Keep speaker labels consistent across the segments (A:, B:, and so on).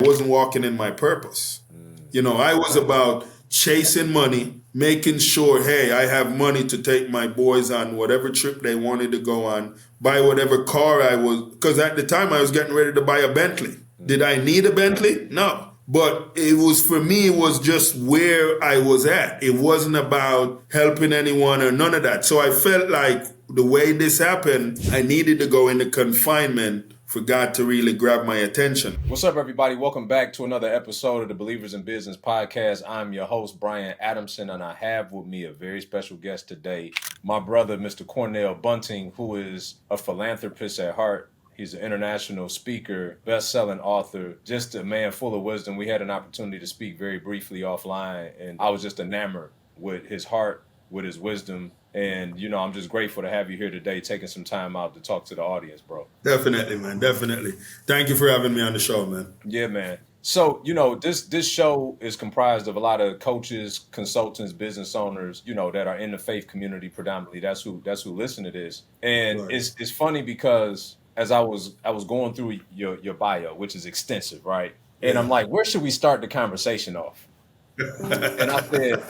A: wasn't walking in my purpose. I was about chasing money, making sure, hey, I have money to take my boys on whatever trip they wanted to go on, buy whatever car I was, because at the time I was getting ready to buy a Bentley. Did I need a Bentley? No. But it was, for me, it was just where I was at. It wasn't about helping anyone or none of that. So I felt like the way this happened, I needed to go into confinement for God to really grab my attention.
B: What's up, everybody? Welcome back to another episode of the Believers in Business podcast. I'm your host, Brian Adamson, and I have with me a very special guest today, my brother, Mr. Cornell Bunting, who is a philanthropist at heart. He's an international speaker, best-selling author, just a man full of wisdom. We had an opportunity to speak very briefly offline, and I was just enamored with his heart, with his wisdom. And, I'm just grateful to have you here today, taking some time out to talk to the audience, bro.
A: Definitely, man. Definitely. Thank you for having me on the show, man.
B: Yeah, man. So, this show is comprised of a lot of coaches, consultants, business owners, that are in the faith community predominantly. That's who listen to this. And right. It's funny because as I was going through your bio, which is extensive, right? And I'm like, where should we start the conversation off? And I said,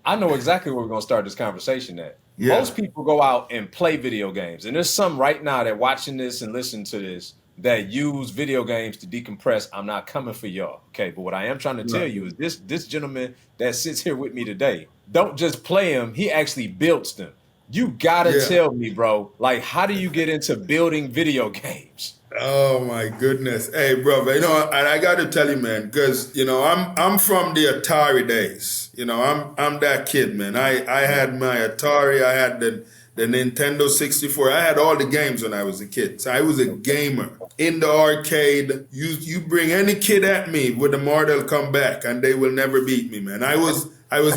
B: I know exactly where we're going to start this conversation at. Yeah. Most people go out and play video games. And there's some right now that watching this and listening to this that use video games to decompress. I'm not coming for y'all. Okay. But what I am trying to tell you is this gentleman that sits here with me today, don't just play them. He actually builds them. You got to tell me, bro, like, how do you get into building video games?
A: Oh my goodness. Hey, brother, and I got to tell you, man, because, I'm from the Atari days. I'm that kid, man. I had my Atari. I had the Nintendo 64. I had all the games when I was a kid. So I was a gamer in the arcade. You bring any kid at me with a Mortal Kombat and they will never beat me, man. I was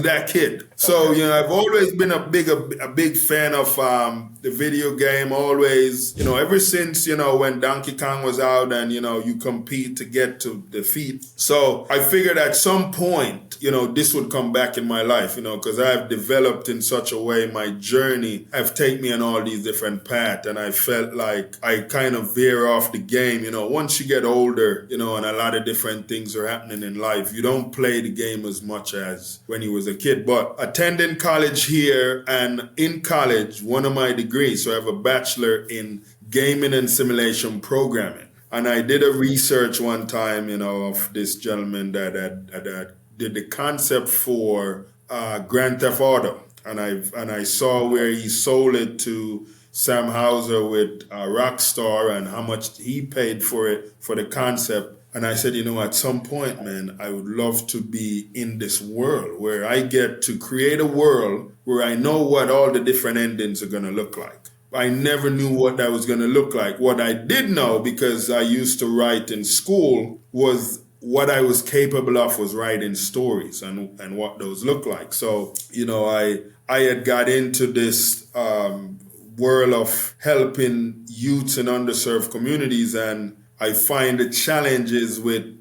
A: that kid. So, I've always been a big fan of the video game, always, ever since, when Donkey Kong was out and, you compete to get to defeat. So I figured at some point, this would come back in my life, because I've developed in such a way, my journey have taken me on all these different paths. And I felt like I kind of veer off the game, once you get older, and a lot of different things are happening in life, you don't play the game as much as when you was a kid. But attending college here, and in college, one of my degrees, so I have a bachelor in gaming and simulation programming. And I did a research one time, of this gentleman that did the concept for Grand Theft Auto. And I saw where he sold it to Sam Hauser with Rockstar and how much he paid for it, for the concept. And I said, at some point, man, I would love to be in this world where I get to create a world where I know what all the different endings are going to look like. I never knew what that was going to look like. What I did know, because I used to write in school, was what I was capable of was writing stories and what those look like. So, I had got into this world of helping youths in underserved communities, and I find the challenges with,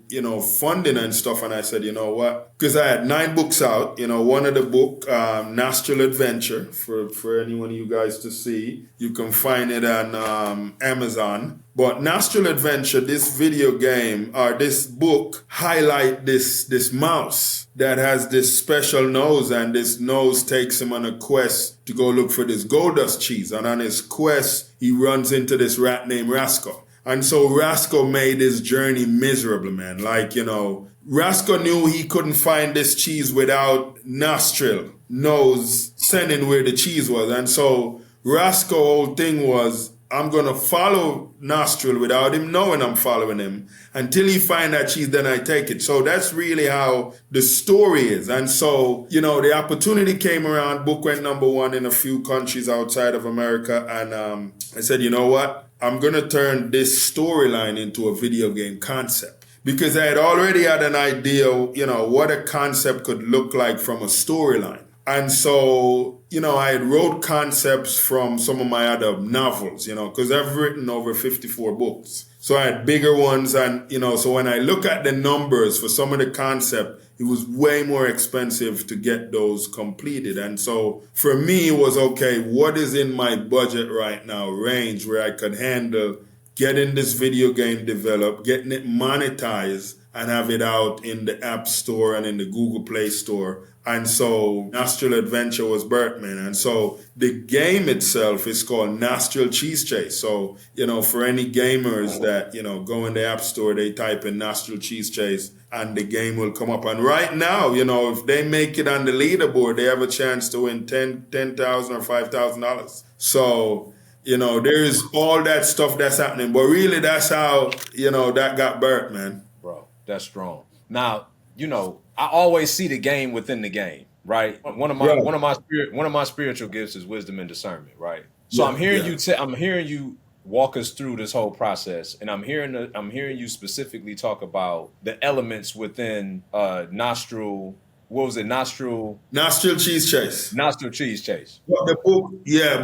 A: funding and stuff. And I said, what? Because I had 9 books out, one of the book, Nostril Adventure, for anyone of you guys to see. You can find it on Amazon. But Nostril Adventure, this video game, or this book, highlight this mouse that has this special nose, and this nose takes him on a quest to go look for this gold dust cheese. And on his quest, he runs into this rat named Rascal. And so Rascal made his journey miserable, man. Like, Rascal knew he couldn't find this cheese without Nostril, nose, sending where the cheese was. And so Rascal's whole thing was, I'm going to follow Nostril without him knowing I'm following him until he find that cheese, then I take it. So that's really how the story is. And so, the opportunity came around, book went #1 in a few countries outside of America. And I said, you know what? I'm going to turn this storyline into a video game concept, because I had already had an idea, what a concept could look like from a storyline. And so, I had wrote concepts from some of my other novels, because I've written over 54 books. So I had bigger ones. And, so when I look at the numbers for some of the concept, it was way more expensive to get those completed. And so for me, it was, okay, what is in my budget right now, range where I could handle getting this video game developed, getting it monetized, and have it out in the App Store and in the Google Play Store. And so Nostril Adventure was birthed, man. And so the game itself is called Nostril Cheese Chase. So, for any gamers that, go in the App Store, they type in Nostril Cheese Chase and the game will come up. And right now, if they make it on the leaderboard, they have a chance to win $10,000 or $5,000. So, there is all that stuff that's happening. But really, that's how, that got birthed, man.
B: Bro, that's strong. Now, I always see the game within the game, right? One of my spiritual gifts is wisdom and discernment, right? So I'm hearing you walk us through this whole process, and I'm hearing you specifically talk about the elements within Nostril. What was it? Nostril
A: Cheese Chase.
B: Nostril Cheese Chase.
A: Well, the book,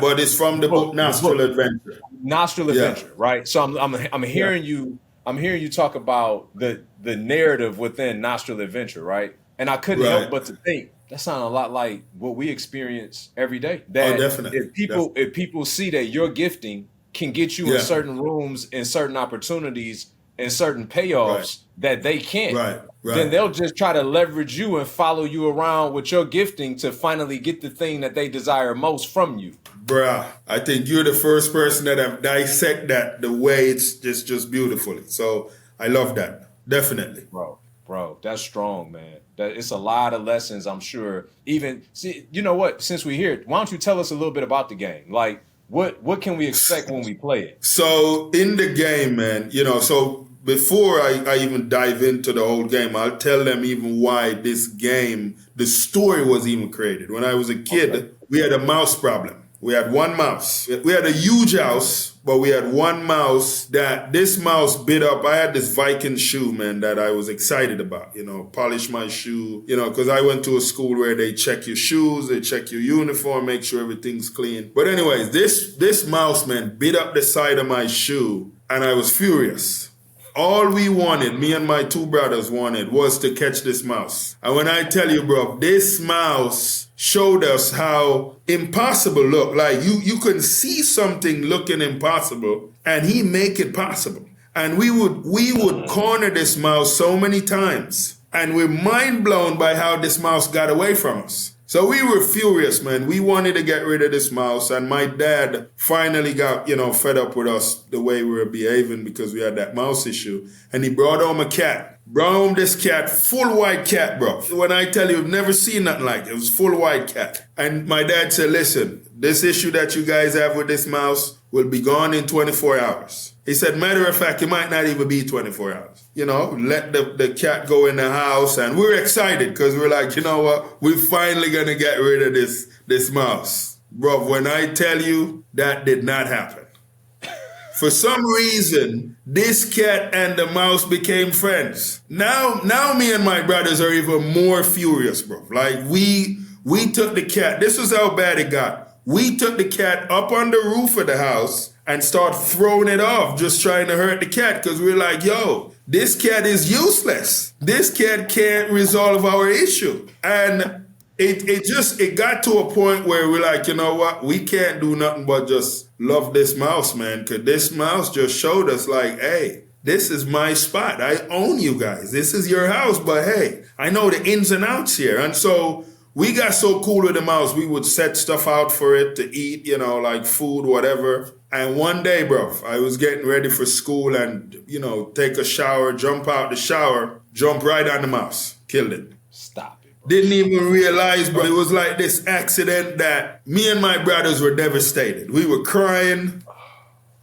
A: but it's from the book Nostril Adventure.
B: Nostril Adventure, right? So I'm hearing you. I'm hearing you talk about the narrative within Nostril Adventure, right? And I couldn't help but to think that sounds a lot like what we experience every day. That
A: definitely.
B: If people see that your gifting can get you in certain rooms and certain opportunities and certain payoffs that they can't, then they'll just try to leverage you and follow you around with your gifting to finally get the thing that they desire most from you.
A: Bruh, I think you're the first person that have dissect that the way it's just beautifully. So I love that. Definitely.
B: Bro, that's strong, man. It's a lot of lessons, I'm sure. Even, see, you know what? Since we're here, why don't you tell us a little bit about the game? Like, what can we expect when we play it?
A: So in the game, man, so before I even dive into the whole game, I'll tell them even why this game, the story was even created. When I was a kid, we had a mouse problem. We had one mouse. We had a huge house, but we had one mouse that this mouse bit up. I had this Viking shoe, man, that I was excited about, polish my shoe, because I went to a school where they check your shoes, they check your uniform, make sure everything's clean. But anyways, this mouse, man, bit up the side of my shoe, and I was furious. All we wanted, me and my two brothers wanted, was to catch this mouse. And when I tell you, bro, this mouse showed us how impossible look. Like you can see something looking impossible, and he make it possible. And we would corner this mouse so many times, and we're mind blown by how this mouse got away from us. So we were furious, man. We wanted to get rid of this mouse, and my dad finally got, fed up with us the way we were behaving because we had that mouse issue. And he brought home a cat. Brought home this cat, full white cat, bro. When I tell you, I've never seen nothing like it. It was full white cat. And my dad said, listen, this issue that you guys have with this mouse will be gone in 24 hours. He said, matter of fact, it might not even be 24 hours. Let the cat go in the house. And we're excited because we're like, you know what? We're finally going to get rid of this mouse. Bro, when I tell you, that did not happen. For some reason, this cat and the mouse became friends. Now me and my brothers are even more furious, bro. Like we took the cat. This was how bad it got. We took the cat up on the roof of the house and start throwing it off, just trying to hurt the cat, because we're like, yo, this cat is useless. This cat can't resolve our issue. And it got to a point where we're like, you know what? We can't do nothing but just love this mouse, man, because this mouse just showed us like, hey, this is my spot. I own you guys. This is your house, but hey, I know the ins and outs here. And so we got so cool with the mouse, we would set stuff out for it to eat, like food, whatever. And one day, bro, I was getting ready for school and, take a shower, jump out the shower, jump right on the mouse, killed it.
B: Stop it, bro.
A: Didn't even realize, bro, it was like this accident that me and my brothers were devastated. We were crying.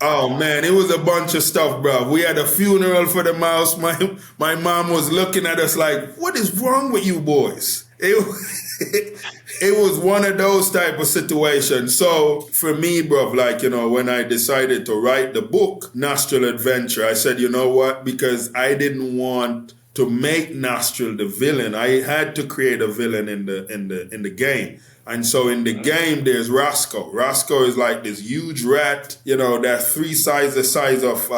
A: Oh, man, it was a bunch of stuff, bro. We had a funeral for the mouse. My mom was looking at us like, what is wrong with you boys? It was one of those type of situations. So for me, bro, when I decided to write the book, Nostril Adventure, I said, you know what? Because I didn't want to make Nostril the villain. I had to create a villain in the game. And so in the game, there's Roscoe. Roscoe is like this huge rat, that's 3 times the size of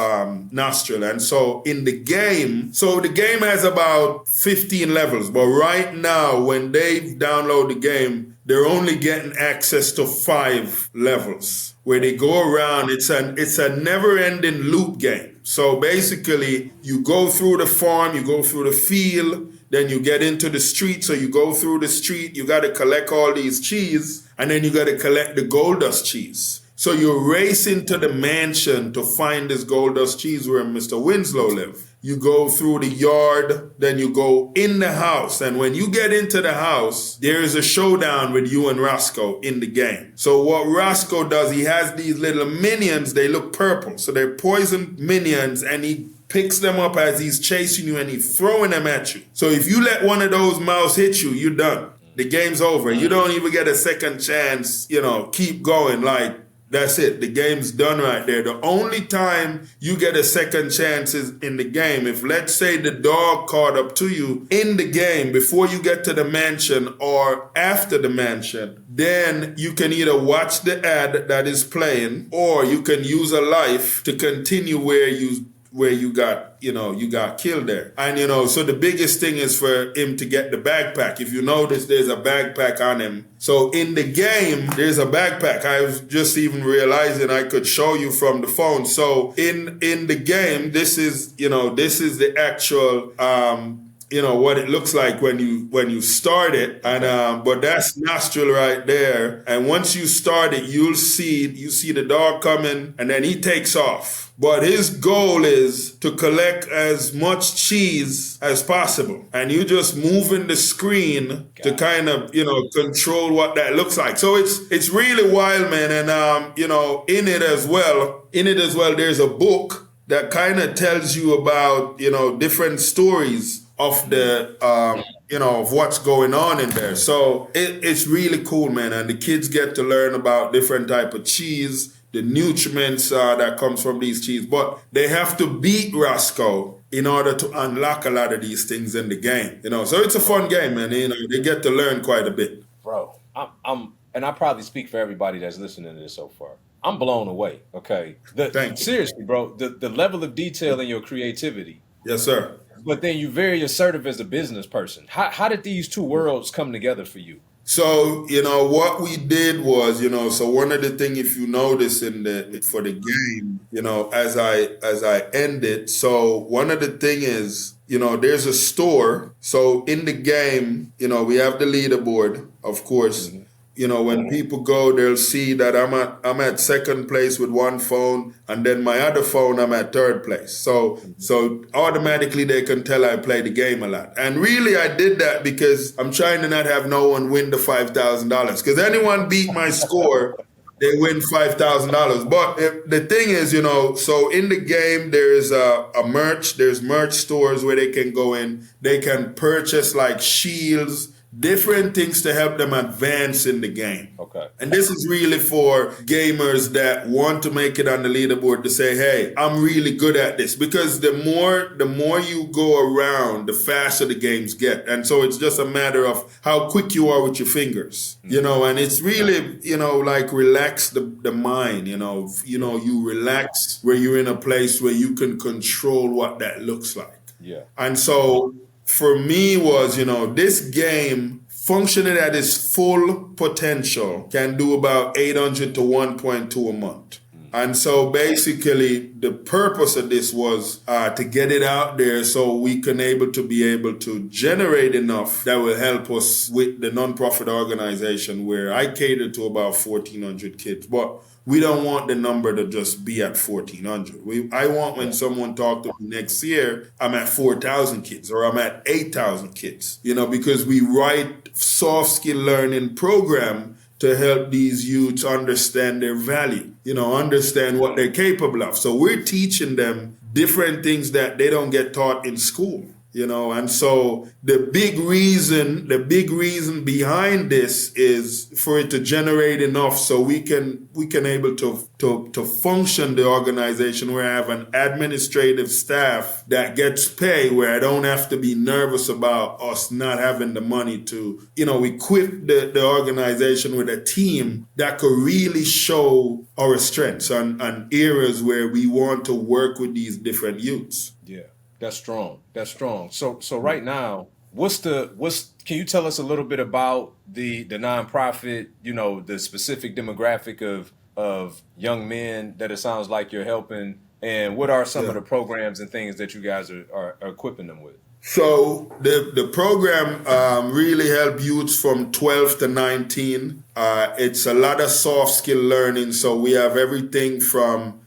A: Nostril. And so in the game, the game has about 15 levels. But right now, when they download the game, they're only getting access to 5 levels where they go around. It's a never-ending loop game. So basically, you go through the farm, you go through the field, then you get into the street. So you go through the street, you got to collect all these cheese, and then you got to collect the gold dust cheese. So you're racing to the mansion to find this gold dust cheese where Mr. Winslow lived. You go through the yard, then you go in the house. And when you get into the house, there is a showdown with you and Roscoe in the game. So what Roscoe does, he has these little minions, they look purple. So they're poison minions, and he picks them up as he's chasing you and he's throwing them at you. So if you let one of those mouse hit you, you're done. The game's over. You don't even get a second chance, keep going. Like, that's it. The game's done right there. The only time you get a second chance is in the game. If, let's say, the dog caught up to you in the game before you get to the mansion or after the mansion, then you can either watch the ad that is playing or you can use a life to continue where you got killed there. And, so the biggest thing is for him to get the backpack. If you notice, there's a backpack on him. So in the game, there's a backpack. I was just even realizing I could show you from the phone. So in the game, this is the actual, what it looks like when you start it. And, but that's nostril right there. And once you start it, you see the dog coming and then he takes off. But his goal is to collect as much cheese as possible. And you just moving the screen to kind of, control what that looks like. So it's really wild, man. And, in it as well, there's a book that kind of tells you about, different stories of the, of what's going on in there. So it's really cool, man. And the kids get to learn about different type of cheese, the nutriments that comes from these cheese, but they have to beat Roscoe in order to unlock a lot of these things in the game. So it's a fun game, man. They get to learn quite a bit.
B: Bro, and I probably speak for everybody that's listening to this so far. I'm blown away. Okay, seriously, bro, the level of detail in your creativity.
A: Yes, sir.
B: But then you're very assertive as a business person. How did these two worlds come together for you?
A: So, what we did was, so one of the things, if you notice for the game, as I ended, so one of the thing is, there's a store. So in the game, we have the leaderboard, of course. Mm-hmm. When people go, they'll see that I'm at second place with one phone, and then my other phone, I'm at third place. So automatically they can tell I play the game a lot. And really, I did that because I'm trying to not have no one win the $5,000. Because anyone beat my score, they win $5,000. But the thing is, so in the game, there's there's merch stores where they can go in. They can purchase like shields, different things to help them advance in the game.
B: Okay.
A: And this is really for gamers that want to make it on the leaderboard to say, hey, I'm really good at this. Because the more you go around, the faster the games get. And so it's just a matter of how quick you are with your fingers. And it's really, like relax the mind, you relax where you're in a place where you can control what that looks like.
B: Yeah.
A: And so for me was, this game functioning at its full potential can do about 800 to 1.2 a month. And so basically the purpose of this was to get it out there so we can be able to generate enough that will help us with the nonprofit organization where I cater to about 1,400 kids. But we don't want the number to just be at 1,400. I want when someone talks to me next year, I'm at 4,000 kids or I'm at 8,000 kids, because we write soft skill learning program to help these youths understand their value, understand what they're capable of. So we're teaching them different things that they don't get taught in school. And so the big reason behind this is for it to generate enough so we can able to function the organization where I have an administrative staff that gets paid, where I don't have to be nervous about us not having the money to, equip the organization with a team that could really show our strengths and areas where we want to work with these different youths.
B: Yeah. That's strong. So right now, can you tell us a little bit about the nonprofit, the specific demographic of young men that it sounds like you're helping, And what are some of the programs and things that you guys are equipping them with?
A: So the program really help youths from 12 to 19. It's a lot of soft skill learning. So we have everything from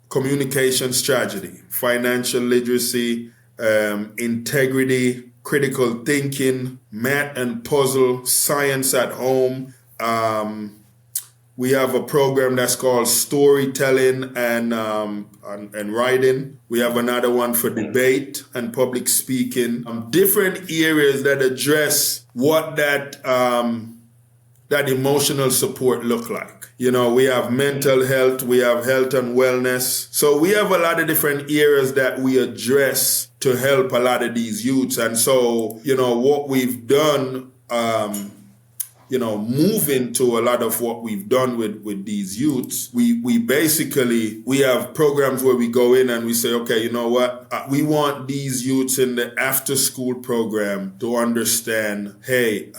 A: communication strategy, financial literacy, integrity, critical thinking, math and puzzle, science at home. We have a program that's called storytelling and writing. We have another one for debate and public speaking. Different areas that address what that emotional support look like. You know, we have mental health, we have health and wellness. So we have a lot of different areas that we address to help a lot of these youths. And so, you know, what we've done, move into a lot of what we've done with these youths. We basically have programs where we go in and we say, okay, you know what? We want these youths in the after school program to understand, hey,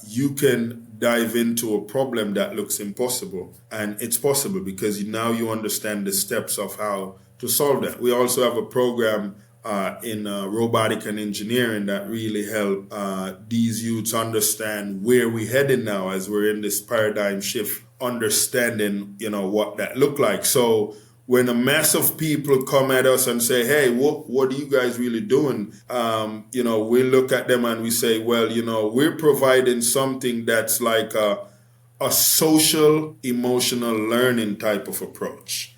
A: you can dive into a problem that looks impossible. And it's possible because now you understand the steps of how to solve that. We also have a program in robotics and engineering that really help these youths understand where we're headed now as we're in this paradigm shift, understanding, you know, what that look like. So when a mass of people come at us and say, hey, what are you guys really doing? We look at them and we say, well, you know, we're providing something that's like a social, emotional learning type of approach.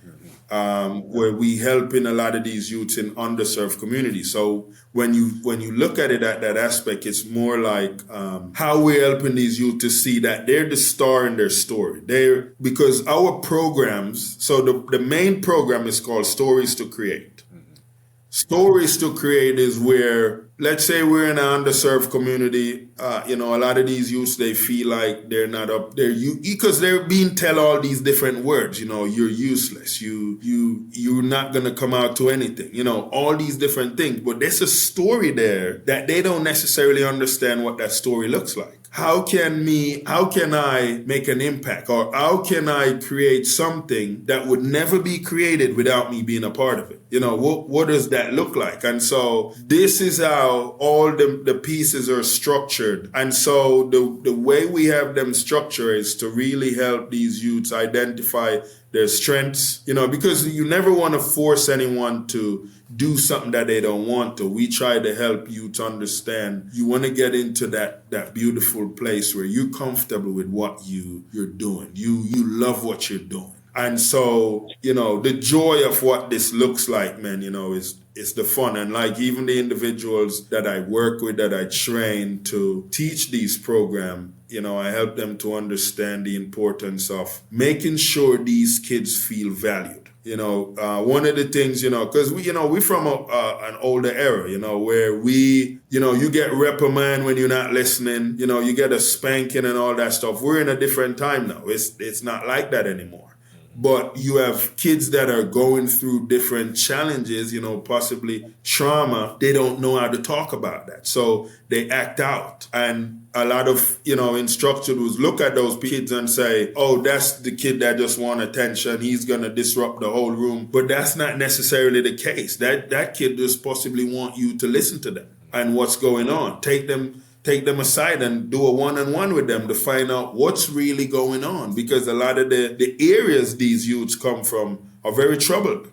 A: Where we help in a lot of these youths in underserved communities. So when you look at it at that aspect, it's more like how we're helping these youth to see that they're the star in their story. Because our programs, so the main program is called Stories to Create. Stories to Create is where, let's say we're in an underserved community, a lot of these youths, they feel like they're not up there because they're being told all these different words, you know, you're useless, you're not going to come out to anything, you know, all these different things. But there's a story there that they don't necessarily understand what that story looks like. How can I make an impact, or how can I create something that would never be created without me being a part of it? You know, what does that look like? And so this is how all the pieces are structured. And so the way we have them structured is to really help these youths identify their strengths, you know, because you never want to force anyone to do something that they don't want to. We try to help you to understand you want to get into that beautiful place where you're comfortable with what you're doing. You love what you're doing. And so, you know, the joy of what this looks like, man, you know, is the fun. And like even the individuals that I work with, that I train to teach these programs, you know, I help them to understand the importance of making sure these kids feel valued. You know, one of the things, you know, because we're from an older era, you know, where you get reprimand when you're not listening, you know, you get a spanking and all that stuff. We're in a different time now. It's not like that anymore. But you have kids that are going through different challenges, you know, possibly trauma. They don't know how to talk about that. So they act out. And a lot of, you know, instructors look at those kids and say, oh, that's the kid that just want attention. He's going to disrupt the whole room. But that's not necessarily the case. That kid just possibly want you to listen to them and what's going on. Take them aside and do a one-on-one with them to find out what's really going on, because a lot of the areas these youths come from are very troubled.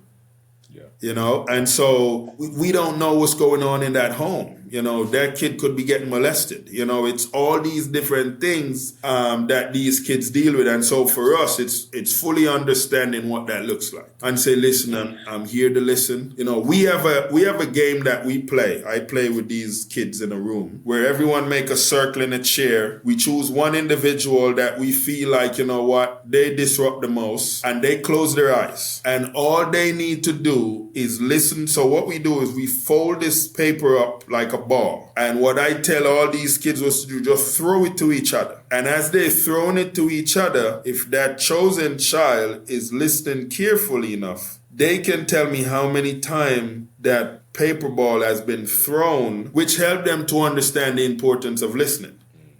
A: Yeah. You know, and so we don't know what's going on in that home. You know, that kid could be getting molested. You know, it's all these different things that these kids deal with. And so for us, it's fully understanding what that looks like and say, listen, I'm here to listen. You know, we have a game that we play. I play with these kids in a room where everyone make a circle in a chair. We choose one individual that we feel like, you know what, they disrupt the most, and they close their eyes. And all they need to do is listen. So what we do is we fold this paper up like a ball. And what I tell all these kids was to do, just throw it to each other. And as they're throwing it to each other, if that chosen child is listening carefully enough, they can tell me how many times that paper ball has been thrown, which helped them to understand the importance of listening.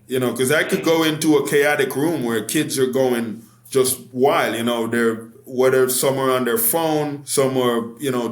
A: You know, because I could go into a chaotic room where kids are going just wild, you know, they're whether some are on their phone, some are,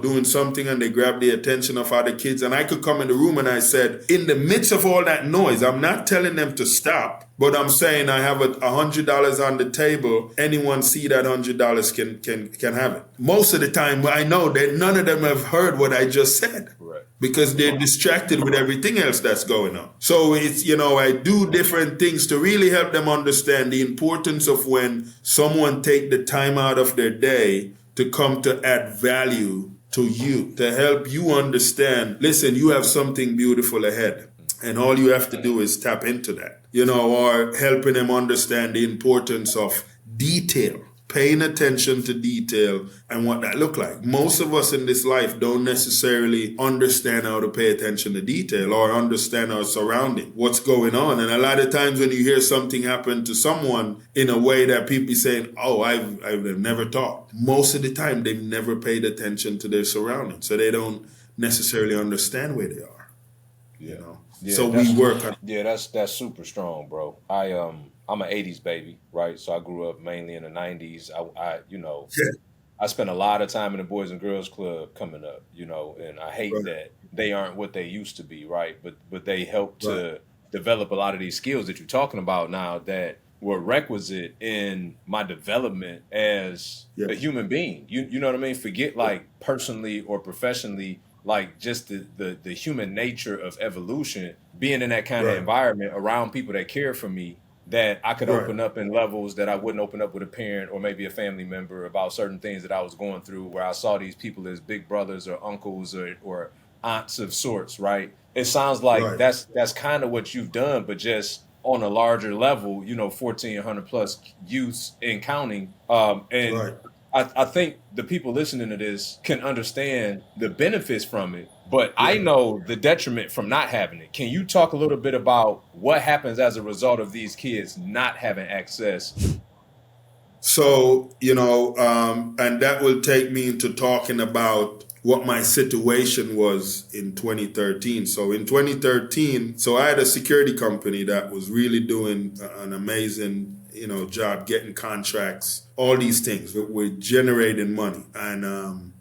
A: doing something and they grab the attention of other kids. And I could come in the room and I said, in the midst of all that noise, I'm not telling them to stop, but I'm saying I have $100 on the table. Anyone see that $100 can have it. Most of the time, I know that none of them have heard what I just said.
B: Right.
A: Because they're distracted with everything else that's going on. So it's, I do different things to really help them understand the importance of when someone take the time out of their day to come to add value to you, to help you understand, listen, you have something beautiful ahead. And all you have to do is tap into that, or helping them understand the importance of detail. Paying attention to detail and what that look like. Most of us in this life don't necessarily understand how to pay attention to detail or understand our surrounding, what's going on. And a lot of times when you hear something happen to someone in a way that people be saying, oh, I've never thought. Most of the time they've never paid attention to their surroundings. So they don't necessarily understand where they are.
B: Yeah.
A: So we work on.
B: Yeah, that's super strong, bro. I'm an 80s baby, right? So I grew up mainly in the 90s. I spent a lot of time in the Boys and Girls Club coming up, and I hate that they aren't what they used to be, right? But they help to develop a lot of these skills that you're talking about now that were requisite in my development as a human being. You know what I mean? Forget like personally or professionally, like just the human nature of evolution, being in that kind of environment around people that care for me, that I could open up in levels that I wouldn't open up with a parent or maybe a family member about certain things that I was going through, where I saw these people as big brothers or uncles or aunts of sorts, right? It sounds like that's kind of what you've done, but just on a larger level, 1,400 plus youths and counting. I think the people listening to this can understand the benefits from it, but I know the detriment from not having it. Can you talk a little bit about what happens as a result of these kids not having access?
A: So, and that will take me into talking about what my situation was in 2013. So in 2013, I had a security company that was really doing an amazing job, getting contracts, all these things. We're generating money. And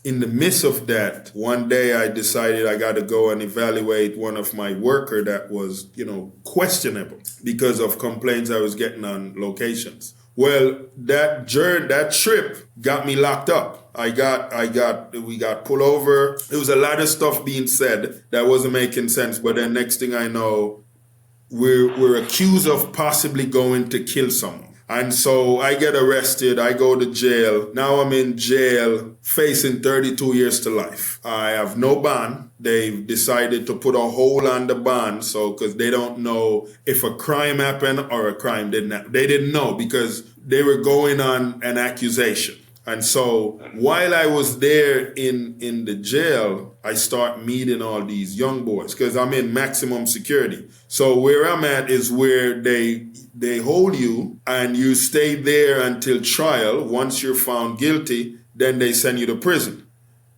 A: in the midst of that, one day I decided I got to go and evaluate one of my worker that was, questionable because of complaints I was getting on locations. Well, that trip got me locked up. We got pulled over. There was a lot of stuff being said that wasn't making sense. But then next thing I know, we're accused of possibly going to kill someone. And so I get arrested, I go to jail. Now I'm in jail facing 32 years to life. I have no bond. They've decided to put a hold on the bond, because they don't know if a crime happened or a crime didn't happen. They didn't know because they were going on an accusation. And so while I was there in the jail, I start meeting all these young boys because I'm in maximum security. So where I'm at is where they hold you and you stay there until trial. Once you're found guilty, then they send you to prison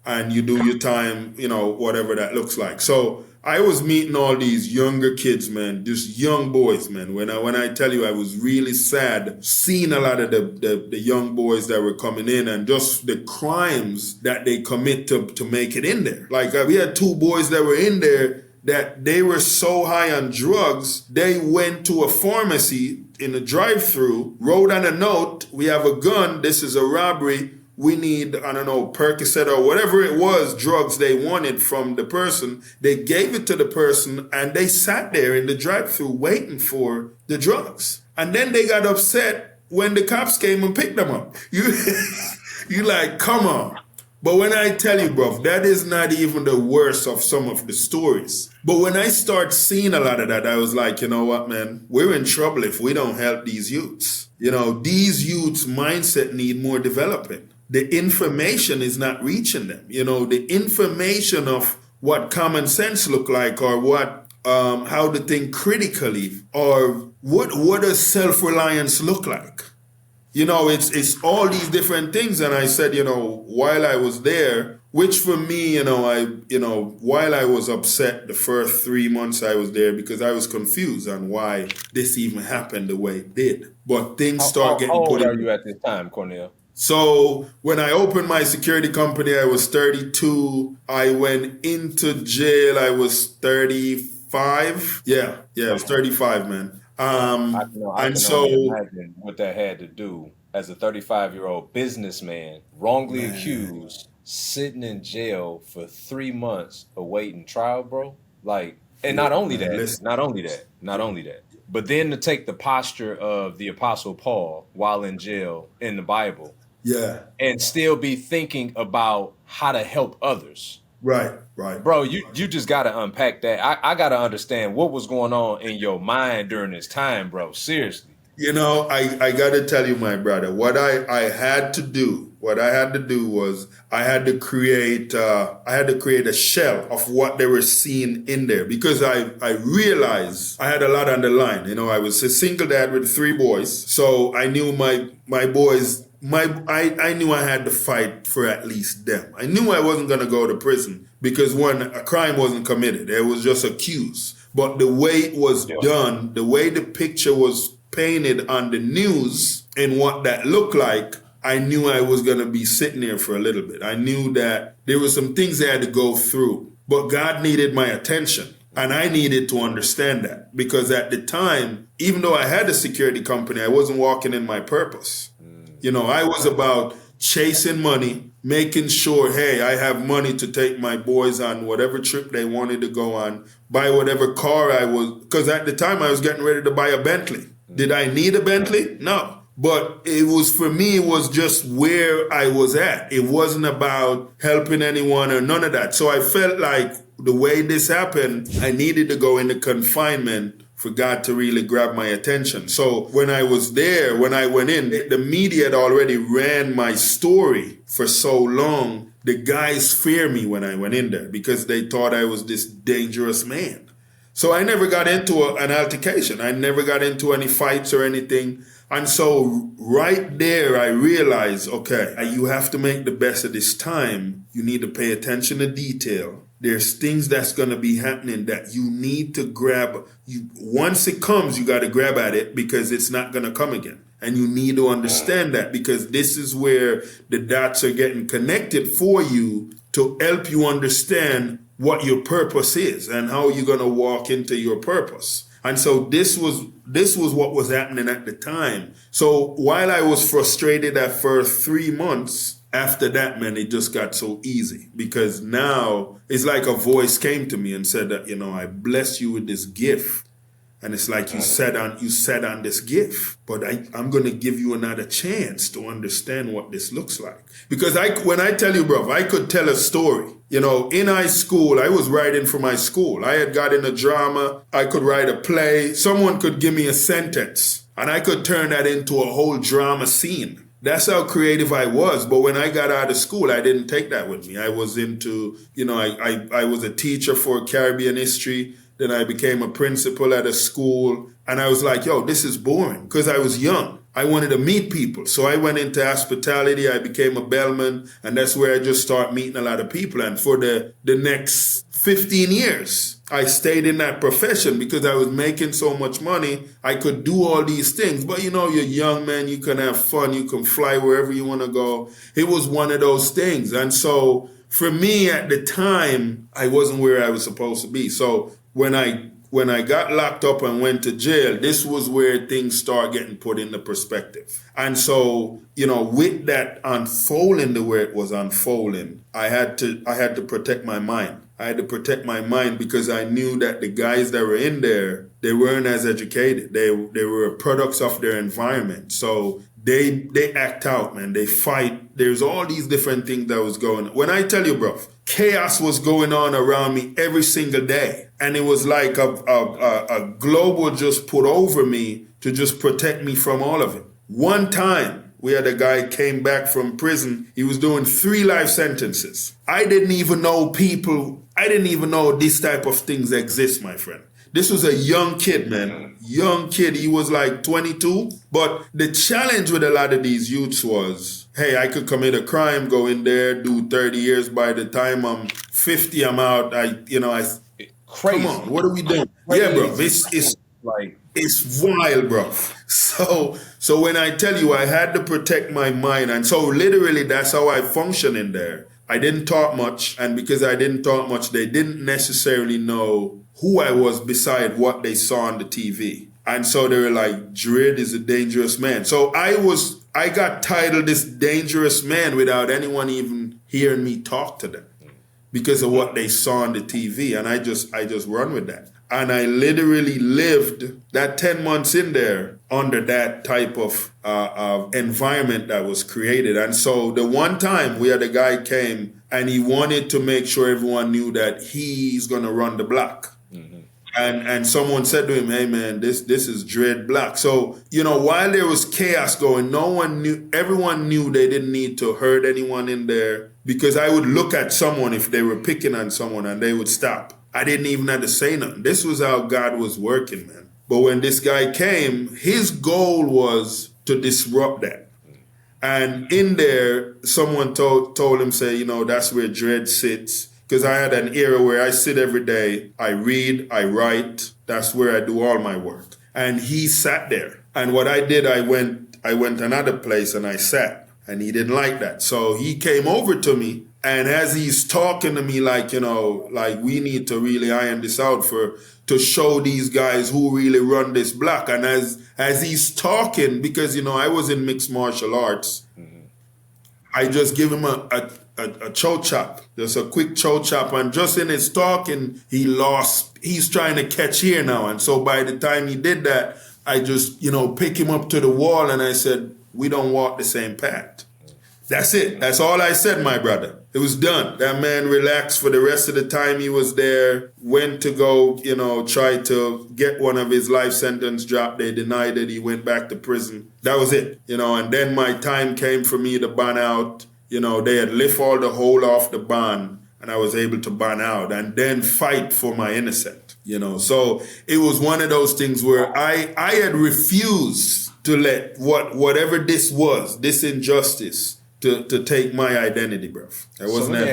A: and you do your time, whatever that looks like. So I was meeting all these younger kids, man, just young boys, man. When I tell you, I was really sad seeing a lot of the young boys that were coming in and just the crimes that they commit to make it in there. Like we had two boys that were in there that they were so high on drugs, they went to a pharmacy in a drive-through, wrote on a note, we have a gun, this is a robbery. We need, Percocet or whatever it was, drugs they wanted from the person. They gave it to the person and they sat there in the drive-thru waiting for the drugs. And then they got upset when the cops came and picked them up. You like, come on. But when I tell you, bro, that is not even the worst of some of the stories. But when I start seeing a lot of that, I was like, you know what, man, we're in trouble if we don't help these youths. These youths' mindset need more development. The information is not reaching them. The information of what common sense look like or what, how to think critically or what does self-reliance look like? It's all these different things. And I said, while I was there, which for me, while I was upset the first 3 months I was there because I was confused on why this even happened the way it did. But things start getting
B: put in. How old are
A: in.
B: you at this time, Cornell?
A: So when I opened my security company, I was 32. I went into jail, I was 35. Yeah, I was 35, man.
B: I
A: And
B: can only
A: so,
B: imagine what that had to do as a 35-year-old businessman, wrongly
A: man,
B: accused, sitting in jail for 3 months awaiting trial, bro. Like, and not
A: look,
B: only
A: man,
B: that,
A: listen.
B: not only that, but then to take the posture of the Apostle Paul while in jail in the Bible
A: Yeah,
B: and still be thinking about how to help others.
A: right.
B: Bro, you just gotta unpack that. I gotta understand what was going on in your mind during this time, bro. Seriously.
A: You know, I got to tell you, my brother, what I had to do was I had to create a shell of what they were seeing in there because I realized I had a lot on the line. You know, I was a single dad with 3 boys. So I knew my boys, I knew I had to fight for at least them. I knew I wasn't going to go to prison because one, a crime wasn't committed. It was just accused. But the way it was done, the way the picture was painted on the news and what that looked like, I knew I was going to be sitting there for a little bit. I knew that there were some things I had to go through, but God needed my attention. And I needed to understand that because at the time, even though I had a security company, I wasn't walking in my purpose. You know, I was about chasing money, making sure, hey, I have money to take my boys on whatever trip they wanted to go on, buy whatever car I was, because at the time I was getting ready to buy a Bentley. Did I need a Bentley? No. But it was, for me, it was just where I was at. It wasn't about helping anyone or none of that. So I felt like the way this happened, I needed to go into confinement for God to really grab my attention. So when I was there, when I went in, the media had already ran my story for so long. The guys fear me when I went in there because they thought I was this dangerous man. So I never got into an altercation. I never got into any fights or anything. And so right there, I realized, okay, you have to make the best of this time. You need to pay attention to detail. There's things that's going to be happening that you need to grab. Once it comes, you got to grab at it because it's not going to come again. And you need to understand that because this is where the dots are getting connected for you to help you understand what your purpose is and how you're going to walk into your purpose. And so this was what was happening at the time. So while I was frustrated at first 3 months, after that, man, it just got so easy because now it's like a voice came to me and said that, you know, I bless you with this gift. And it's like you sat on this gift, but I'm going to give you another chance to understand what this looks like. Because when I tell you, bro, I could tell a story. You know, in high school, I was writing for my school. I had got in a drama. I could write a play. Someone could give me a sentence and I could turn that into a whole drama scene. That's how creative I was. But when I got out of school, I didn't take that with me. I was into, you know, I was a teacher for Caribbean history. Then I became a principal at a school. And I was like, yo, this is boring because I was young. I wanted to meet people. So I went into hospitality. I became a bellman. And that's where I just started meeting a lot of people. And for the next 15 years, I stayed in that profession because I was making so much money. I could do all these things. But you know, you're young, man. You can have fun. You can fly wherever you want to go. It was one of those things. And so for me at the time, I wasn't where I was supposed to be. So when I got locked up and went to jail, this was where things start getting put into perspective. And so, you know, with that unfolding the way it was unfolding, I had to protect my mind. I had to protect my mind because I knew that the guys that were in there, they weren't as educated. They were products of their environment. So they act out, man. They fight. There's all these different things that was going on. When I tell you, bro, chaos was going on around me every single day. And it was like a global just put over me to just protect me from all of it. One time, we had a guy came back from prison. He was doing 3 life sentences. I didn't even know this type of things exist, my friend. This was a young kid, man. Young kid. He was like 22. But the challenge with a lot of these youths was, hey, I could commit a crime, go in there, do 30 years. By the time I'm 50, I'm out.
B: Crazy.
A: Come on, what are we doing? Yeah, bro. It's
B: like
A: It's wild, bro. So when I tell you I had to protect my mind, and so literally that's how I function in there. I didn't talk much, and because I didn't talk much, they didn't necessarily know who I was beside what they saw on the TV. And so they were like, Dread is a dangerous man. So I got titled this dangerous man without anyone even hearing me talk to them because of what they saw on the TV. And I just run with that. And I literally lived that 10 months in there under that type of environment that was created. And so the one time we had a guy came and he wanted to make sure everyone knew that he's going to run the block. And someone said to him, hey man, this is Dread Black. So, while there was chaos going, everyone knew they didn't need to hurt anyone in there, because I would look at someone if they were picking on someone and they would stop. I didn't even have to say nothing. This was how God was working, man. But when this guy came, his goal was to disrupt that. And in there, someone told him, say, that's where Dread sits. Because I had an era where I sit every day, I read, I write. That's where I do all my work. And he sat there. And what I did, I went another place and I sat. And he didn't like that. So he came over to me. And as he's talking to me, like we need to really iron this out to show these guys who really run this block. And as he's talking, because, I was in mixed martial arts, I just give him a choke chop, just a quick choke chop. And just in his talking, he's trying to catch here now. And so by the time he did that, I just, pick him up to the wall and I said, we don't walk the same path. That's it. That's all I said, my brother. It was done. That man relaxed for the rest of the time he was there, went to go, try to get one of his life sentence dropped. They denied it. He went back to prison. That was it. And then my time came for me to bond out. They had lift all the hold off the bond and I was able to bond out and then fight for my innocent, So it was one of those things where I had refused to let whatever this was, this injustice, to take my identity, bro.
B: Let me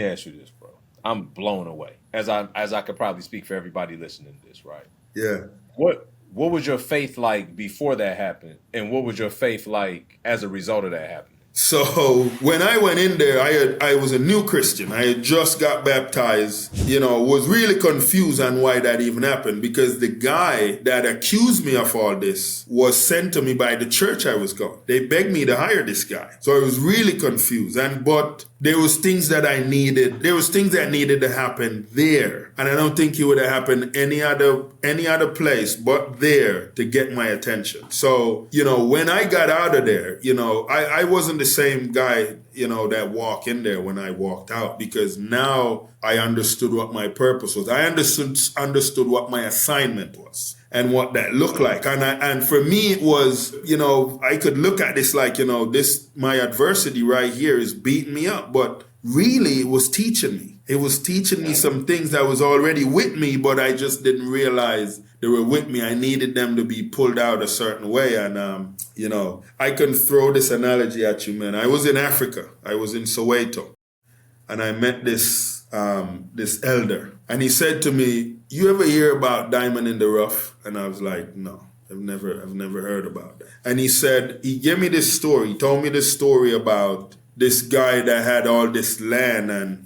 B: ask you this, bro. I'm blown away. As I could probably speak for everybody listening to this, right?
A: Yeah.
B: What was your faith like before that happened? And what was your faith like as a result of that happening?
A: So when I went in there, I was a new Christian. I had just got baptized, was really confused on why that even happened, because the guy that accused me of all this was sent to me by the church I was going. They begged me to hire this guy. So I was really confused. But there was things that I needed. There was things that needed to happen there. And I don't think it would have happened any other place but there to get my attention. So, when I got out of there, I wasn't the same guy, that walked in there when I walked out, because now I understood what my purpose was. I understood what my assignment was and what that looked like. And for me, it was, I could look at this like, my adversity right here is beating me up, but really it was teaching me. It was teaching me some things that was already with me, but I just didn't realize they were with me. I needed them to be pulled out a certain way. And, I can throw this analogy at you, man. I was in Africa. I was in Soweto. And I met this elder. And he said to me, you ever hear about diamond in the rough? And I was like, no, I've never heard about that. And he gave me this story. He told me this story about this guy that had all this land and,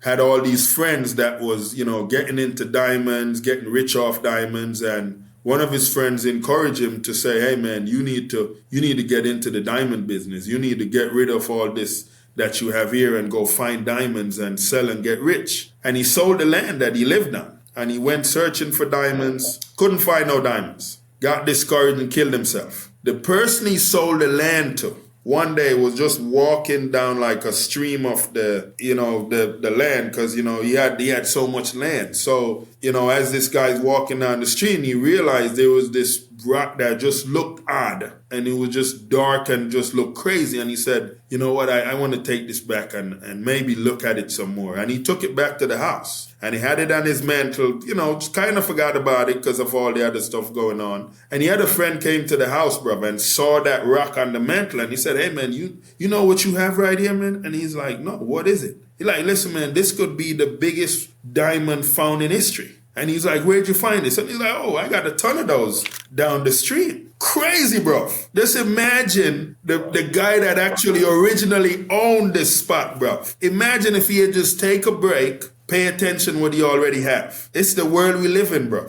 A: had all these friends that was, getting into diamonds, getting rich off diamonds. And one of his friends encouraged him to say, hey man, you need to get into the diamond business. You need to get rid of all this that you have here and go find diamonds and sell and get rich. And he sold the land that he lived on. And he went searching for diamonds, couldn't find no diamonds, got discouraged and killed himself. The person he sold the land to one day was just walking down like a stream of the land, because, he had so much land. So, as this guy's walking down the stream, he realized there was this rock that just looked odd and it was just dark and just looked crazy. And he said, you know what, I want to take this back and maybe look at it some more. And he took it back to the house and he had it on his mantle, just kind of forgot about it because of all the other stuff going on. And he had a friend came to the house, brother, and saw that rock on the mantle. And he said, hey man, you know what you have right here, man? And he's like, no, what is it? He's like, listen, man, this could be the biggest diamond found in history. And he's like, where'd you find this? And he's like, oh, I got a ton of those down the street. Crazy, bro. Just imagine the guy that actually originally owned this spot, bro. Imagine if he had just take a break, pay attention what he already have. It's the world we live in, bro.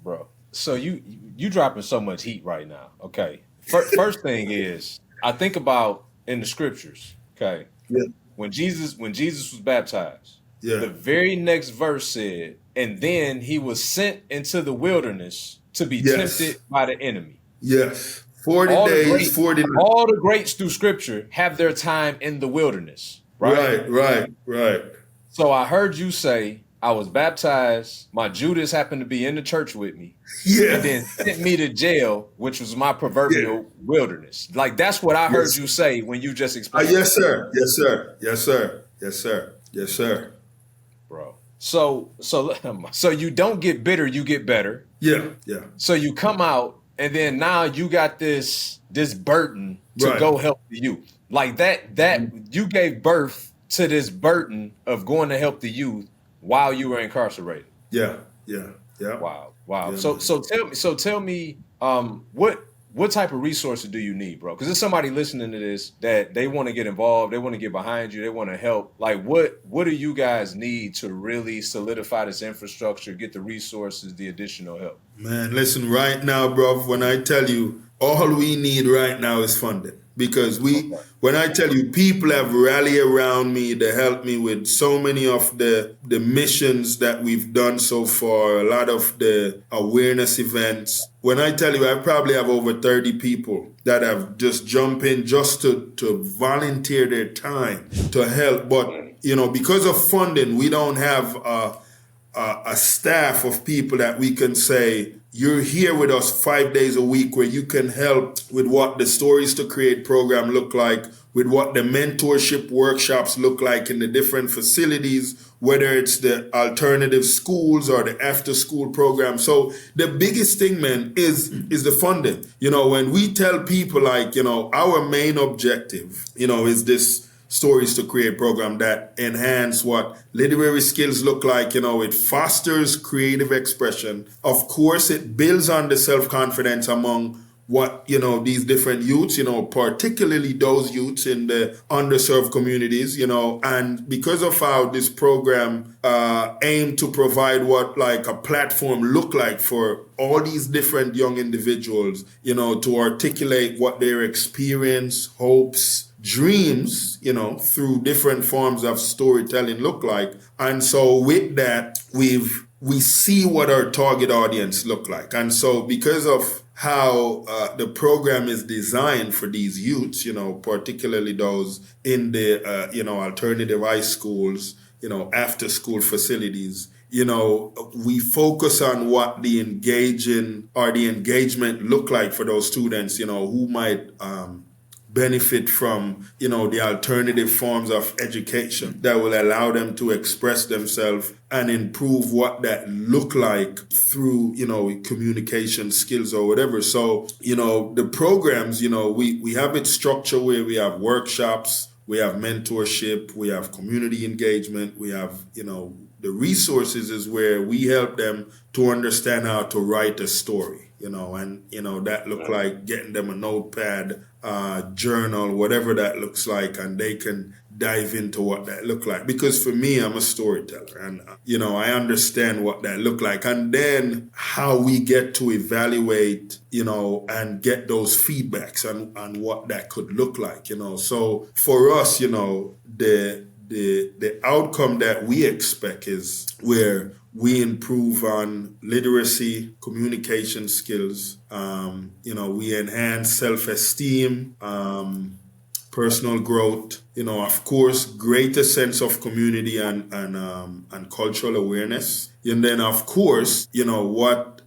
B: Bro, so you dropping so much heat right now. Okay. First thing is, I think about in the scriptures, okay?
A: Yeah.
B: When Jesus was baptized,
A: Yeah.
B: the very next verse said, and then he was sent into the wilderness to be tempted by the enemy.
A: Yes. 40 days, 40 nights.
B: All the greats through scripture have their time in the wilderness, right?
A: Right.
B: So I heard you say, I was baptized, my Judas happened to be in the church with me, and then sent me to jail, which was my proverbial wilderness. Like, that's what I heard you say when you just explained.
A: Yes, sir.
B: Bro. So you don't get bitter, you get better.
A: Yeah.
B: So you come out, and then now you got this burden to go help the youth. Like that you gave birth to this burden of going to help the youth while you were incarcerated.
A: Yeah.
B: Wow.
A: Yeah,
B: So tell me, what type of resources do you need, bro? Because there's somebody listening to this that they want to get involved, they want to get behind you, they want to help. Like, what do you guys need to really solidify this infrastructure, get the resources, the additional help?
A: Man, listen, right now, bro, when I tell you all we need right now is funding. Because when I tell you, people have rallied around me to help me with so many of the missions that we've done so far, a lot of the awareness events. When I tell you, I probably have over 30 people that have just jumped in just to volunteer their time to help. But, because of funding, we don't have a staff of people that we can say, you're here with us 5 days a week where you can help with what the Stories to Create program look like, with what the mentorship workshops look like in the different facilities, whether it's the alternative schools or the after school program. So the biggest thing, man, is the funding. When we tell people our main objective, is this Stories to Create program that enhance what literary skills look like. It fosters creative expression. Of course, it builds on the self-confidence among what, these different youths, particularly those youths in the underserved communities, and because of how this program aim to provide what like a platform look like for all these different young individuals, to articulate what their experience, hopes, dreams, through different forms of storytelling look like. And so with that, we see what our target audience look like. And so because of how the program is designed for these youths, particularly those in the, alternative high schools, after school facilities, we focus on what the engagement look like for those students, who might benefit from, the alternative forms of education that will allow them to express themselves and improve what that look like through, communication skills or whatever. So, the programs, we have it structured where we have workshops, we have mentorship, we have community engagement, we have, the resources is where we help them to understand how to write a story, and, that look like getting them a notepad, journal, whatever that looks like, and they can dive into what that look like. Because for me, I'm a storyteller, and, I understand what that look like. And then how we get to evaluate, and get those feedbacks on what that could look like, So for us, the outcome that we expect is where we improve on literacy, communication skills. We enhance self-esteem, personal growth. Of course, greater sense of community and cultural awareness. And then, of course, what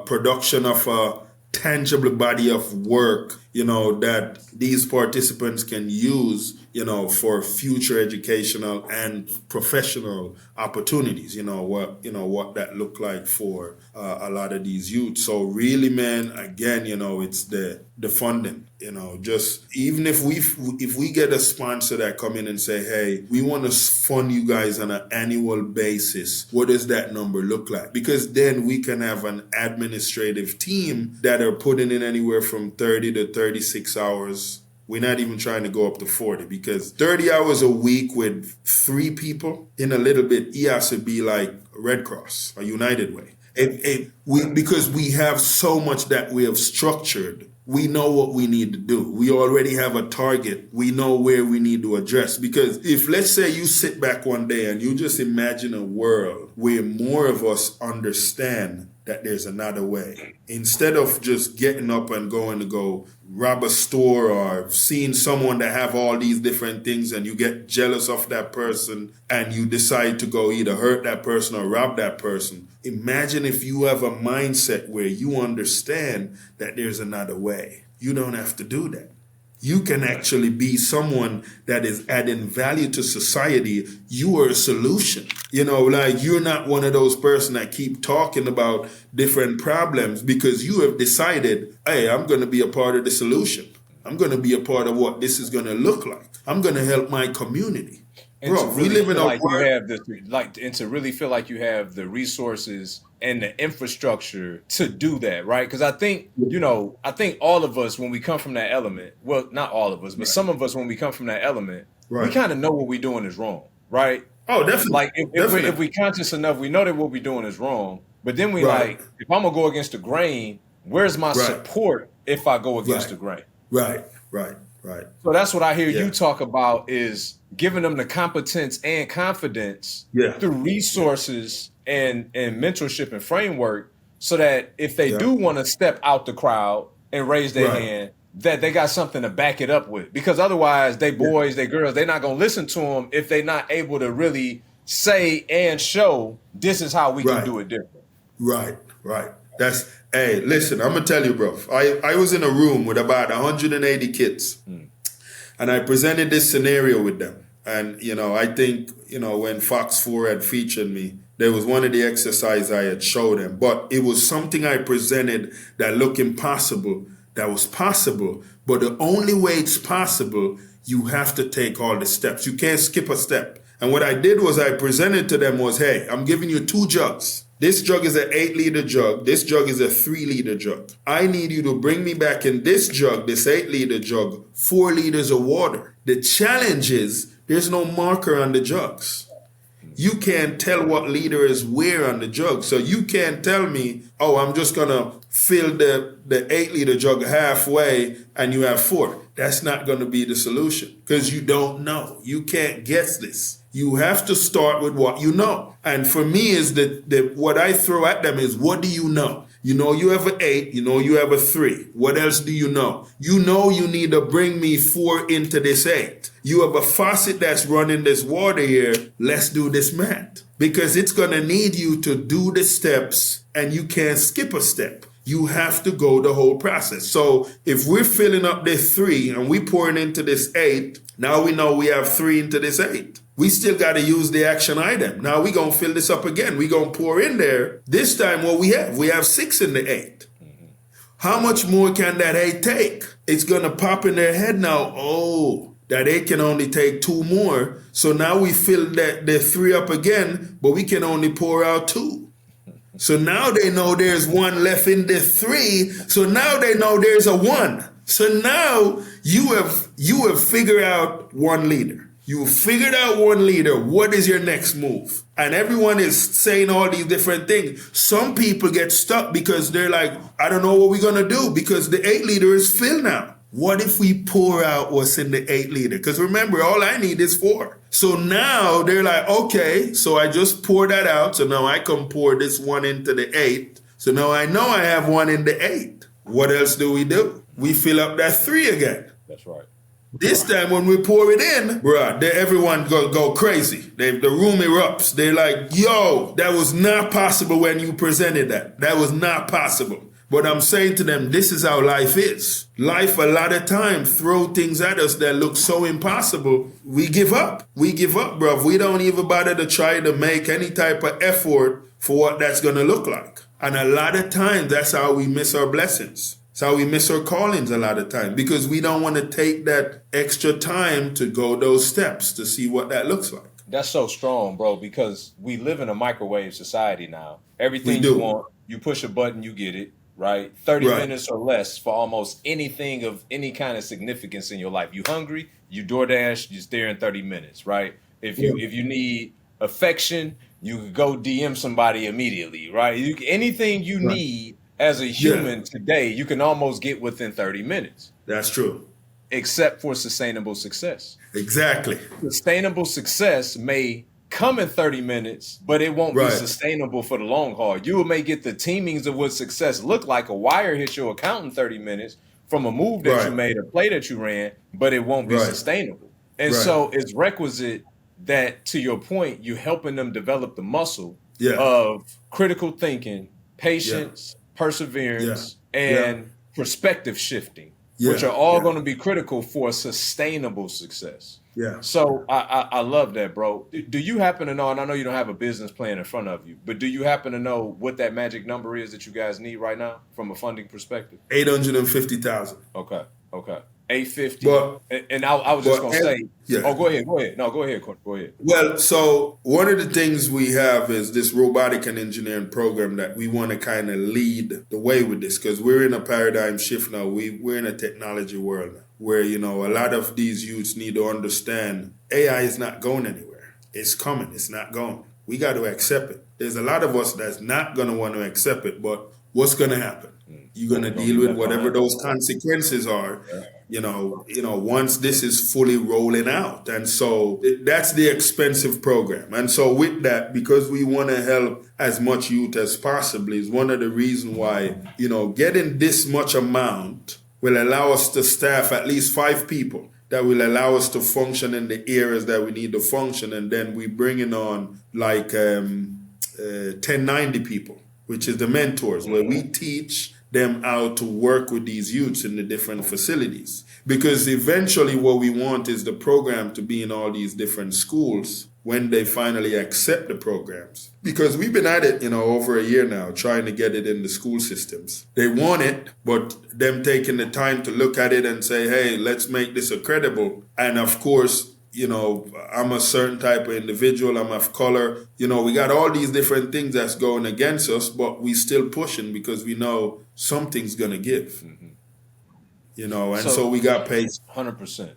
A: production of a tangible body of work, that these participants can use, for future educational and professional opportunities, what that look like for a lot of these youth. So really, man, again, it's the funding, just even if we get a sponsor that come in and say, hey, we want to fund you guys on an annual basis, what does that number look like? Because then we can have an administrative team that are putting in anywhere from 30 to 36 hours. We're not even trying to go up to 40, because 30 hours a week with 3 people in a little bit, it has to be like Red Cross or United Way. Because we have so much that we have structured. We know what we need to do. We already have a target. We know where we need to address. Because if, let's say, you sit back one day and you just imagine a world where more of us understand that there's another way, instead of just getting up and going to go rob a store or seeing someone that have all these different things and you get jealous of that person and you decide to go either hurt that person or rob that person. Imagine if you have a mindset where you understand that there's another way. You don't have to do that. You can actually be someone that is adding value to society. You are a solution. Like, you're not one of those person that keep talking about different problems, because you have decided, hey, I'm going to be a part of the solution. I'm going to be a part of what this is going to look like. I'm going to help my community.
B: And bro, we live in a world, and to really feel like you have the resources and the infrastructure to do that, right? Because I think, I think all of us, when we come from that element, well, not all of us, but some of us, when we come from that element, we kind of know what we're doing is wrong, right?
A: Oh, definitely.
B: Like, if we're conscious enough, we know that what we're doing is wrong. But then like, if I'm going to go against the grain, where's my support if I go against the grain?
A: Right.
B: So that's what I hear you talk about, is giving them the competence and confidence through resources and mentorship and framework, so that if they do want to step out the crowd and raise their hand, that they got something to back it up with. Because otherwise, they boys, they girls, they're not going to listen to them if they're not able to really say and show, this is how we can do it different.
A: Right. Hey, listen, I'm going to tell you, bro. I was in a room with about 180 kids, and I presented this scenario with them. And, I think, when Fox 4 had featured me, there was one of the exercises I had showed them. But it was something I presented that looked impossible, that was possible. But the only way it's possible, you have to take all the steps. You can't skip a step. And what I did was I presented to them was, hey, I'm giving you 2 jugs. This jug is an 8-liter jug. This jug is a 3-liter jug. I need you to bring me back in this jug, this 8-liter jug, 4 liters of water. The challenge is there's no marker on the jugs. You can't tell what liter is where on the jug. So you can't tell me, oh, I'm just going to fill the 8-liter jug halfway and you have 4. That's not going to be the solution, because you don't know. You can't guess this. You have to start with what you know. And for me, is that what I throw at them is, what do you know? You have an 8, you have a 3. What else do you know? You need to bring me 4 into this 8. You have a faucet that's running this water here. Let's do this math. Because it's going to need you to do the steps, and you can't skip a step. You have to go the whole process. So if we're filling up this 3 and we pouring into this 8, now we know we have 3 into this 8. We still got to use the action item. Now we're going to fill this up again. We're going to pour in there. This time what we have 6 in the 8. How much more can that 8 take? It's going to pop in their head now. Oh, that 8 can only take 2 more. So now we fill the 3 up again, but we can only pour out 2. So now they know there's 1 left in the 3. So now they know there's a 1. So now you have figured out 1 liter. You figured out 1 liter. What is your next move? And everyone is saying all these different things. Some people get stuck because they're like, I don't know what we're going to do, because the 8 liter is filled now. What if we pour out what's in the 8 liter? Because remember, all I need is 4. So now they're like, okay, so I just pour that out. So now I can pour this 1 into the 8. So now I know I have 1 in the 8. What else do? We fill up that 3 again.
B: That's right.
A: This time when we pour it in, bruh, everyone go crazy. The room erupts. They're like, yo, that was not possible when you presented that. That was not possible. But I'm saying to them, this is how life is. Life, a lot of times, throw things at us that look so impossible. We give up. We give up, bro. We don't even bother to try to make any type of effort for what that's going to look like. And a lot of times, that's how we miss our blessings. It's how we miss our callings a lot of time, because we don't want to take that extra time to go those steps to see what that looks like.
B: That's so strong, bro, because we live in a microwave society now. Everything you want, you push a button, you get it, right? 30 minutes or less for almost anything of any kind of significance in your life. You hungry, you DoorDash, you're there in 30 minutes, right? If you need affection, you could go DM somebody immediately, right? Anything you need as a human today, you can almost get within 30 minutes.
A: That's true.
B: Except for sustainable success.
A: Exactly.
B: Sustainable success may come in 30 minutes, but it won't be sustainable for the long haul. You may get the teamings of what success look like. A wire hit your account in 30 minutes from a move that you made, a play that you ran, but it won't be sustainable. And so it's requisite that, to your point, you're helping them develop the muscle of critical thinking, patience, perseverance, and perspective shifting, which are all going to be critical for sustainable success. So I love that, bro. Do you happen to know, and I know you don't have a business plan in front of you, but do you happen to know what that magic number is that you guys need right now from a funding perspective?
A: 850,000.
B: Okay. 850. But, and I was just going to say, go ahead. No, go ahead.
A: Well, so one of the things we have is this robotic and engineering program that we want to kind of lead the way with this, because we're in a paradigm shift now. We're in a technology world now, where, a lot of these youths need to understand AI is not going anywhere. It's coming. It's not going. We got to accept it. There's a lot of us that's not going to want to accept it, but what's going to happen? You're going to deal with whatever those consequences are, once this is fully rolling out. And so that's the expensive program. And so with that, because we want to help as much youth as possible, is one of the reasons why, getting this much amount will allow us to staff at least 5 people that will allow us to function in the areas that we need to function. And then we bring in on like 1090 people, which is the mentors, where we teach them how to work with these youths in the different facilities. Because eventually what we want is the program to be in all these different schools when they finally accept the programs. Because we've been at it, over a year now, trying to get it in the school systems. They want it, but them taking the time to look at it and say, hey, let's make this credible. And of course, I'm a certain type of individual, I'm of color. We got all these different things that's going against us, but we still pushing because we know something's going to give. So we got paid.
B: 100%.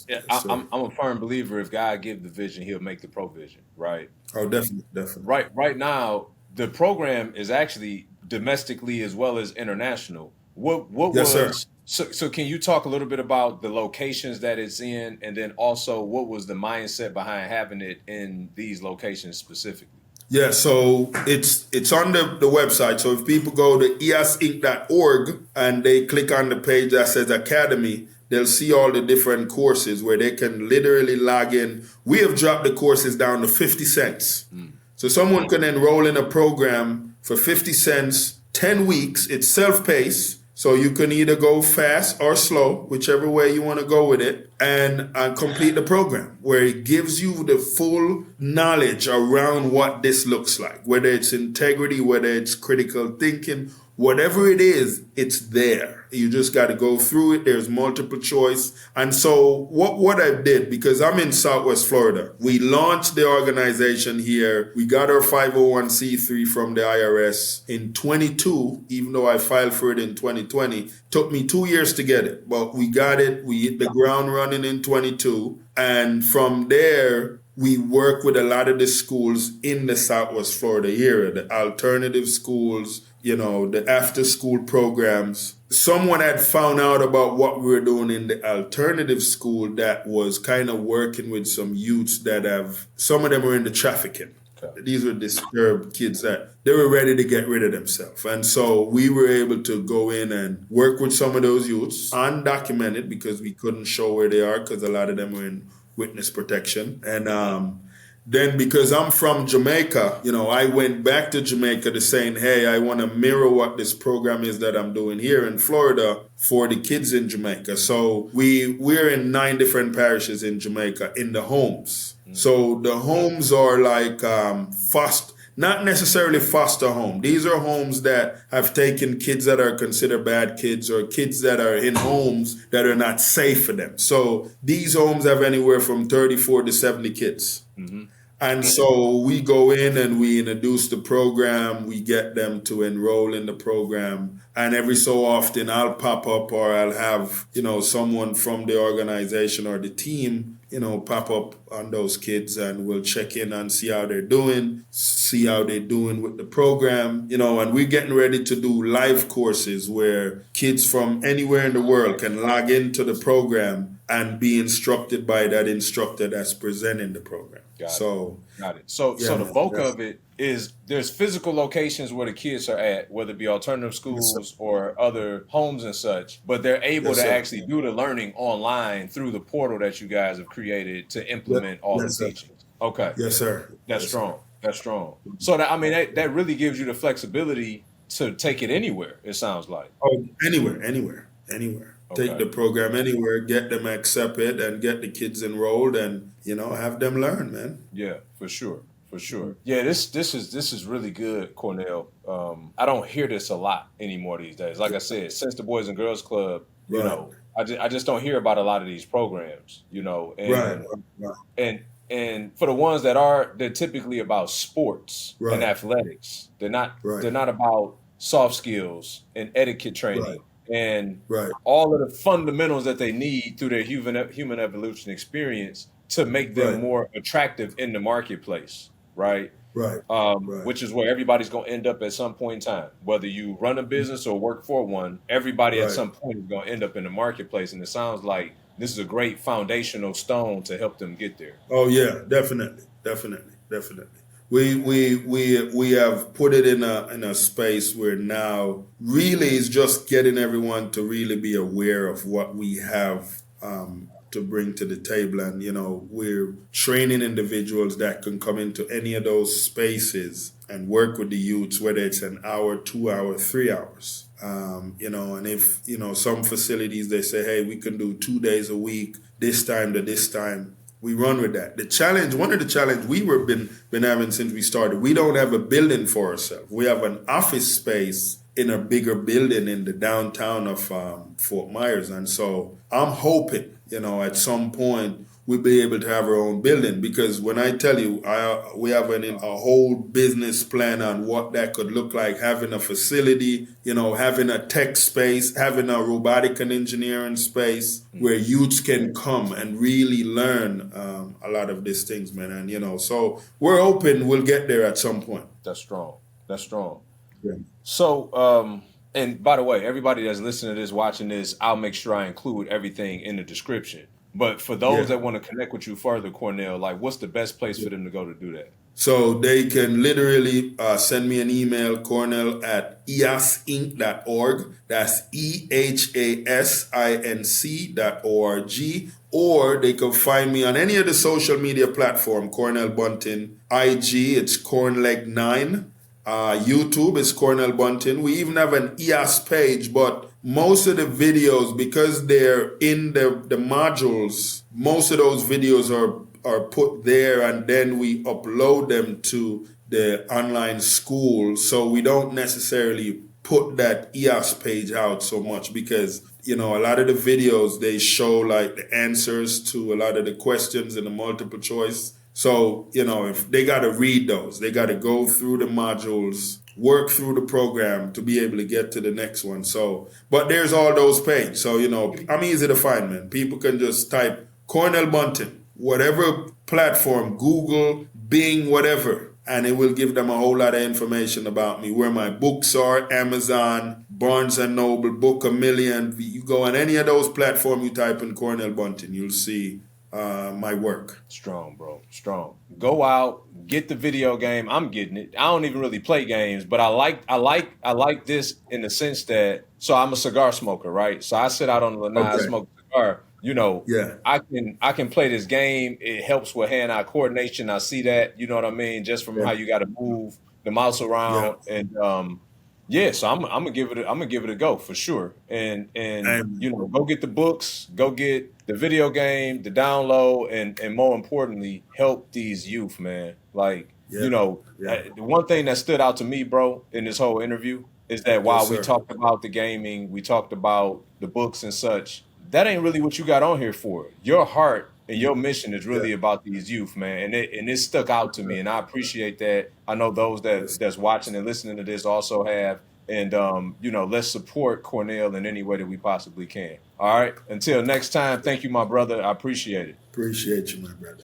B: Yeah, I'm a firm believer, if God give the vision, he'll make the provision, right?
A: Oh, definitely.
B: Right now, the program is actually domestically as well as international. What
A: yes,
B: was...
A: Sir.
B: So can you talk a little bit about the locations that it's in, and then also what was the mindset behind having it in these locations specifically?
A: Yeah, so it's on the website. So if people go to easinc.org and they click on the page that says Academy, they'll see all the different courses where they can literally log in. We have dropped the courses down to 50 cents. So someone can enroll in a program for 50 cents, 10 weeks. It's self-paced. So you can either go fast or slow, whichever way you want to go with it, and complete the program, where it gives you the full knowledge around what this looks like, whether it's integrity, whether it's critical thinking, whatever it is, it's there. You just got to go through it. There's multiple choice. And so what I did, because I'm in Southwest Florida, we launched the organization here. We got our 501c3 from the IRS in 22, even though I filed for it in 2020. Took me 2 years to get it, but we got it. We hit the ground running in 22. And from there, we work with a lot of the schools in the Southwest Florida area, the alternative schools, the after school programs. Someone had found out about what we were doing in the alternative school that was kind of working with some youths some of them were in the trafficking. Okay. These were disturbed kids that they were ready to get rid of themselves. And so we were able to go in and work with some of those youths, undocumented, because we couldn't show where they are, because a lot of them were in witness protection. And then because I'm from Jamaica, I went back to Jamaica to saying, hey, I want to mirror what this program is that I'm doing here in Florida for the kids in Jamaica. So we're in 9 different parishes in Jamaica in the homes. So the homes are like not necessarily foster home. These are homes that have taken kids that are considered bad kids or kids that are in homes that are not safe for them. So these homes have anywhere from 34 to 70 kids. And so we go in and we introduce the program, we get them to enroll in the program. And every so often I'll pop up or I'll have, someone from the organization or the team, pop up on those kids and we'll check in and see how they're doing with the program, and we're getting ready to do live courses where kids from anywhere in the world can log into the program and be instructed by that instructor that's presenting the program.
B: Got it. So the bulk of it is there's physical locations where the kids are at, whether it be alternative schools or other homes and such, but they're able to actually do the learning online through the portal that you guys have created to implement all the teachings. Okay.
A: Yes, sir.
B: That's strong. That's strong. So that really gives you the flexibility to take it anywhere, it sounds like.
A: Oh, anywhere. Okay. Take the program anywhere, get them accepted, and get the kids enrolled, and have them learn, man.
B: Yeah, for sure. Yeah, this is really good, Cornell. I don't hear this a lot anymore these days. Like I said, since the Boys and Girls Club, I just don't hear about a lot of these programs, and for the ones they're typically about sports and athletics. They're not about soft skills and etiquette training. And all of the fundamentals that they need through their human evolution experience to make them more attractive in the marketplace, right? Which is where everybody's going to end up at some point in time. Whether you run a business or work for one, everybody at some point is going to end up in the marketplace. And it sounds like this is a great foundational stone to help them get there.
A: Oh, yeah, definitely. We have put it in a space where now really is just getting everyone to really be aware of what we have to bring to the table. And, we're training individuals that can come into any of those spaces and work with the youths, whether it's an hour, 2 hours, 3 hours. And if, some facilities, they say, hey, we can do 2 days a week, this time to this time. We run with that. One of the challenges we've been having since we started, we don't have a building for ourselves. We have an office space in a bigger building in the downtown of Fort Myers. And so I'm hoping, at some point we'll be able to have our own building, because when I tell you, we have a whole business plan on what that could look like, having a facility, having a tech space, having a robotic and engineering space where youths can come and really learn a lot of these things, man. And, so we're hoping we'll get there at some point.
B: That's strong.
A: Yeah.
B: So, and by the way, everybody that's listening to this, watching this, I'll make sure I include everything in the description. But for those that want to connect with you further, Cornell, like what's the best place for them to go to do that?
A: So they can literally send me an email, cornell@easinc.org. That's EHASINC.org. Or they can find me on any of the social media platform, Cornell Bunting. IG, it's Cornleg9. YouTube is Cornell Bunting. We even have an EAS page, but most of the videos, because they're in the modules, most of those videos are put there, and then we upload them to the online school. So we don't necessarily put that EAS page out so much, because a lot of the videos, they show like the answers to a lot of the questions in the multiple choice. So, if they got to read those, they got to go through the modules, work through the program to be able to get to the next one. So, but there's all those pages. So, I'm easy to find, man. People can just type Cornell Bunting, whatever platform, Google, Bing, whatever, and it will give them a whole lot of information about me, where my books are, Amazon, Barnes & Noble, Book a Million. You go on any of those platforms, you type in Cornell Bunting, you'll see my work.
B: Strong, bro. Strong. Go out, get the video game. I'm getting it. I don't even really play games, but I like this in the sense that, so I'm a cigar smoker, right? So I sit out on the lanai, I smoke a cigar. you know,
A: Yeah.
B: I can play this game. It helps with hand-eye coordination. I see that, you know what I mean, just from
A: Yeah.
B: how you got to move the mouse
A: Yeah.
B: around. And yeah, so I'm gonna give it a go for sure. And you know, go get the books, go get the video game, the download, and more importantly, help these youth, man. Like, you
A: Yeah.
B: know,
A: Yeah.
B: the one thing that stood out to me, bro, in this whole interview is that
A: Yes,
B: while we
A: sir.
B: talked about the gaming, we talked about the books and such, that ain't really what you got on here for. Your heart and your mission is
A: Yeah.
B: really about these youth, man. And it stuck out to me, and I appreciate that. I know those
A: Yes.
B: that's watching and listening to this also have. And you know, let's support Cornell in any way that we possibly can. All right. Until next time, thank you, my brother. I appreciate it.
A: Appreciate you, my brother.